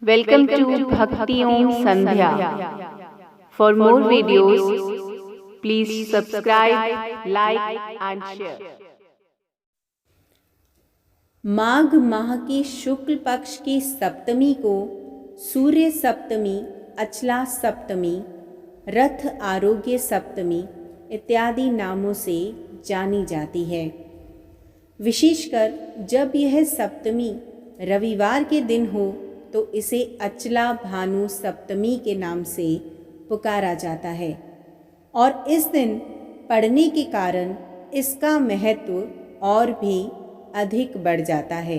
Welcome to Bhakti Om Sandhya. For more videos, please subscribe, like and share. माघ माह की शुक्ल पक्ष की सप्तमी को सूर्य सप्तमी, अचला सप्तमी, रथ आरोग्य सप्तमी इत्यादि नामों से जानी जाती है। विशेषकर जब यह सप्तमी रविवार के दिन हो तो इसे अचला भानु सप्तमी के नाम से पुकारा जाता है और इस दिन पड़ने के कारण इसका महत्व और भी अधिक बढ़ जाता है।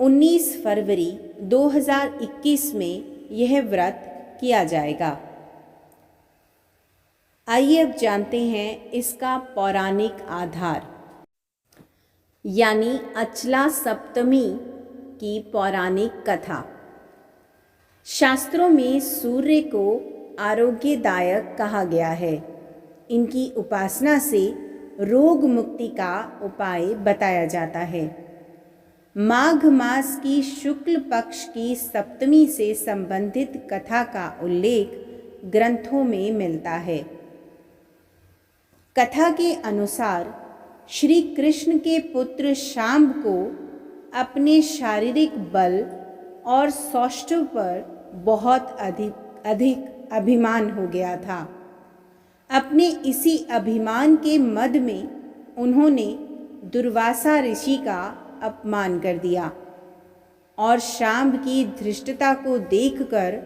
19 फरवरी 2021 में यह व्रत किया जाएगा। आइए अब जानते हैं इसका पौराणिक आधार, यानी अचला सप्तमी की पौराणिक कथा। शास्त्रों में सूर्य को आरोग्यदायक कहा गया है। इनकी उपासना से रोग मुक्ति का उपाय बताया जाता है। माघ मास की शुक्ल पक्ष की सप्तमी से संबंधित कथा का उल्लेख ग्रंथों में मिलता है। कथा के अनुसार श्री कृष्ण के पुत्र शांब को अपने शारीरिक बल और सौष्ठव पर बहुत अधिक अभिमान हो गया था। अपने इसी अभिमान के मद में उन्होंने दुर्वासा ऋषि का अपमान कर दिया और शांब की धृष्टता को देखकर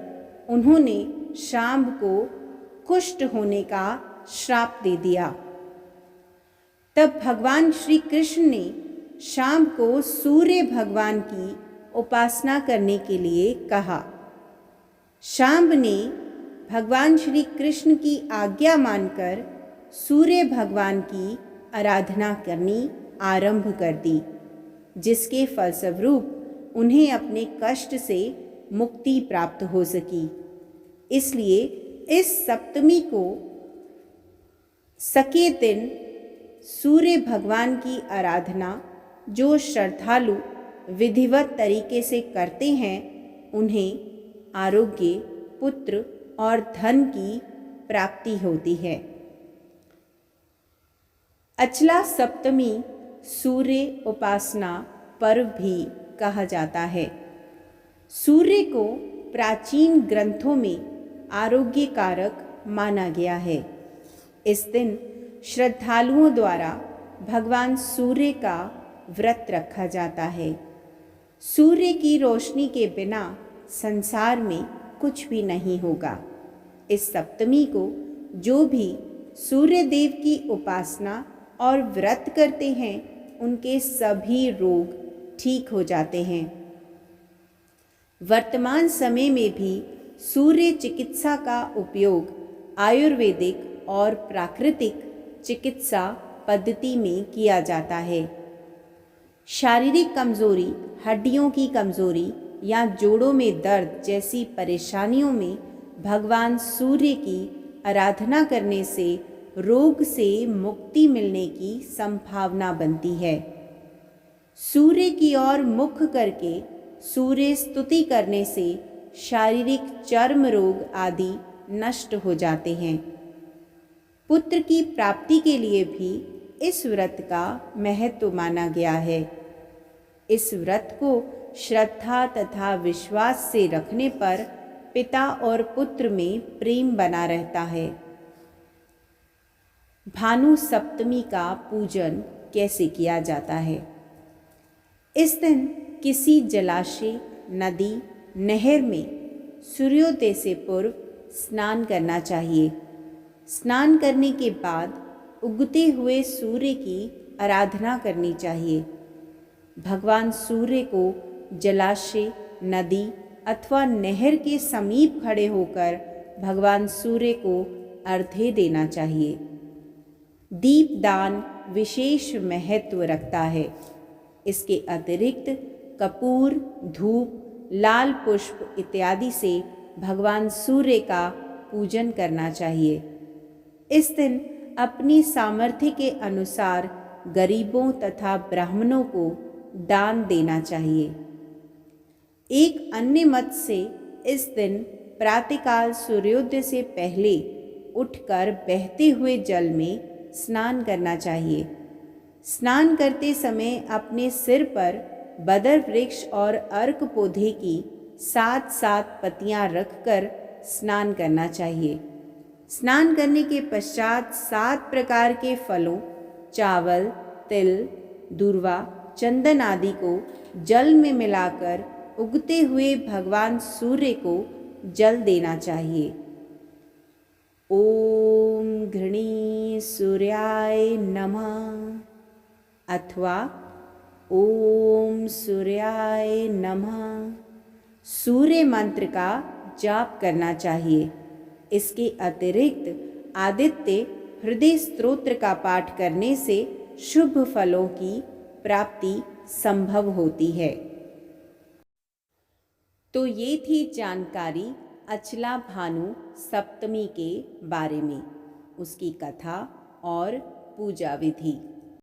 उन्होंने शांब को कुष्ठ होने का श्राप दे दिया। तब भगवान श्री कृष्ण ने शांब को सूर्य भगवान की उपासना करने के लिए कहा। शांब ने भगवान श्री कृष्ण की आज्ञा मानकर सूर्य भगवान की आराधना करनी आरंभ कर दी, जिसके फलस्वरूप उन्हें अपने कष्ट से मुक्ति प्राप्त हो सकी। इसलिए इस सप्तमी को सके दिन सूर्य भगवान की आराधना जो श्रद्धालु विधिवत तरीके से करते हैं, उन्हें आरोग्य, पुत्र और धन की प्राप्ति होती है। अचला सप्तमी सूर्य उपासना पर्व भी कहा जाता है। सूर्य को प्राचीन ग्रंथों में आरोग्य कारक माना गया है। इस दिन श्रद्धालुओं द्वारा भगवान सूर्य का व्रत रखा जाता है। सूर्य की रोशनी के बिना संसार में कुछ भी नहीं होगा। इस सप्तमी को जो भी सूर्य देव की उपासना और व्रत करते हैं, उनके सभी रोग ठीक हो जाते हैं। वर्तमान समय में भी सूर्य चिकित्सा का उपयोग आयुर्वेदिक और प्राकृतिक चिकित्सा पद्धति में किया जाता है। शारीरिक कमजोरी, हड्डियों की कमजोरी या जोड़ों में दर्द जैसी परेशानियों में भगवान सूर्य की आराधना करने से रोग से मुक्ति मिलने की संभावना बनती है। सूर्य की ओर मुख करके सूर्य स्तुति करने से शारीरिक चर्म रोग आदि नष्ट हो जाते हैं। पुत्र की प्राप्ति के लिए भी इस व्रत का महत्व माना गया है। इस व्रत को श्रद्धा तथा विश्वास से रखने पर पिता और पुत्र में प्रेम बना रहता है। भानु सप्तमी का पूजन कैसे किया जाता है? इस दिन किसी जलाशय, नदी, नहर में सूर्योदय से पूर्व स्नान करना चाहिए। स्नान करने के बाद उगते हुए सूर्य की आराधना करनी चाहिए। भगवान सूर्य को जलाशय, नदी अथवा नहर के समीप खड़े होकर भगवान सूर्य को अर्घ्य देना चाहिए। दीपदान विशेष महत्व रखता है। इसके अतिरिक्त कपूर, धूप, लाल पुष्प इत्यादि से भगवान सूर्य का पूजन करना चाहिए। इस दिन अपनी सामर्थ्य के अनुसार गरीबों तथा ब्राह्मणों को दान देना चाहिए। एक अन्य मत से इस दिन प्रातःकाल सूर्योदय से पहले उठकर बहते हुए जल में स्नान करना चाहिए। स्नान करते समय अपने सिर पर बदर वृक्ष और अर्क पौधे की 7 पत्तियां रखकर स्नान करना चाहिए। स्नान करने के पश्चात 7 प्रकार के फलों, चावल, तिल, दूर्वा, चंदन आदि को जल में मिलाकर उगते हुए भगवान सूर्य को जल देना चाहिए। ओम घृणी सूर्याय नमः अथवा ओम सूर्याय नमः सूर्य मंत्र का जाप करना चाहिए। इसके अतिरिक्त आदित्य हृदय स्तोत्र का पाठ करने से शुभ फलों की प्राप्ति संभव होती है। तो ये थी जानकारी अचला भानु सप्तमी के बारे में, उसकी कथा और पूजा विधि।